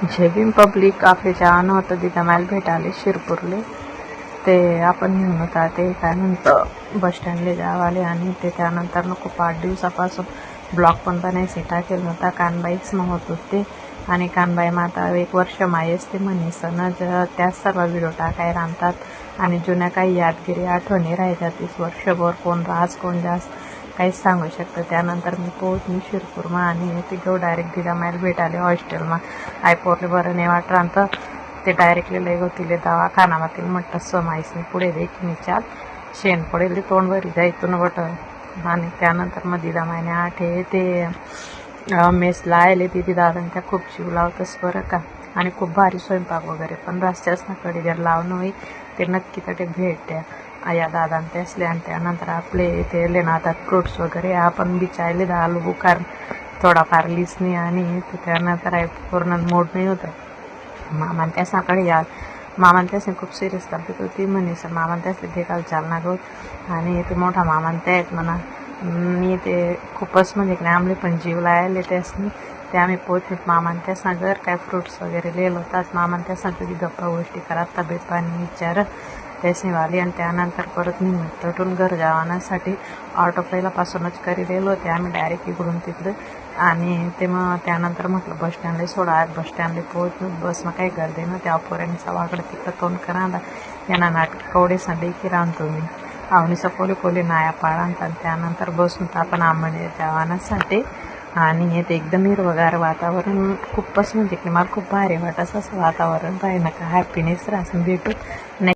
झेबीम public आपले जाणं होतं तिथं मला भेटाले शिरपूरले ते आपण घेऊन होता ते काय म्हणतं बस स्टँडले जावाले आणि ते त्यानंतर खूप 8 दिवसापासून ब्लॉग पण बनायचे टाकेल नव्हता कानबाईच मग होत होते आणि कानबाई माता 1 वर्ष मायेच ते म्हणीसन त्याच सर्व व्हिडिओ टाकाय राहतात आणि जुन्या काही यादगिरी आठवणी राहायच्या 30 वर्षभर कोण राज कोण जास्त काहीच सांगू शकतं. त्यानंतर मी पोहोचली शिरपूरमा आणि ते घेऊ डायरेक्ट दिदा मायला भेटाले हॉस्टेलमा आयपोरले बरं नाही वाटरांत ते डायरेक्टली लय गोतीले दवाखानामा तिला म्हटलं समाईसनी पुढे देखील चाल शेण पडेल ते तोंडवरी जायतून बट आणि त्यानंतर मग दिदा मायने आठे ते मेसला आले तिथे दादांनी त्या खूप जीव लावतच बरं का आणि खूप भारी स्वयंपाक वगैरे पण रस्त्याच ना कडे जर लावणं होई ते नक्की तटे भेट द्या या दादांनी ते असले आणि त्यानंतर आपले ते लेनातात फ्रूट्स वगैरे आपण बिचायले आलू बुखार थोडाफार लिसणी आणि त्यानंतर आहे पूर्ण मोड नाही होतं मामान त्या सकाळी या मामान त्यासने खूप सिरियस तब्येत होती म्हणे सर मामान त्यासले भेटायला चालणार होत आणि ते मोठा मामान त्या आहेत म्हणा मी ते खूपच म्हणजे की आमले पण जीव लायले त्यासनी ते आम्ही पोहोचले मामान त्यासना घर काय फ्रूट्स वगैरे लिहिलं होतात मामान त्यासना कधी गप्पा गोष्टी करत तब्येत पाणी विचार त्यासनी वाली आणि त्यानंतर परत मी तटून घर जावण्यासाठी ऑटो पहिल्यापासूनच करीलेलो होते आम्ही डायरेक्ट इकडून तिकडं आणि ते मग त्यानंतर म्हटलं बस स्टँडला सोडा बस स्टँडला पोहोचलो बस मग काही गर्दी नव्हती अपोऱ्याने सवाकडे तिकडं तोंड करा यांना नाटक कवडे संडे की राहतो मी आवणीचं पोली नाया पाळांत आणि त्यानंतर बसून तर आपण आंबणे जावानासाठी आणि हे ते एकदम हिरवगार वातावरण खूपच म्हणजे की मला खूप भारी वाटत असं वातावरण पाहिजे ना का हॅपीनेस राहून भेटू नाही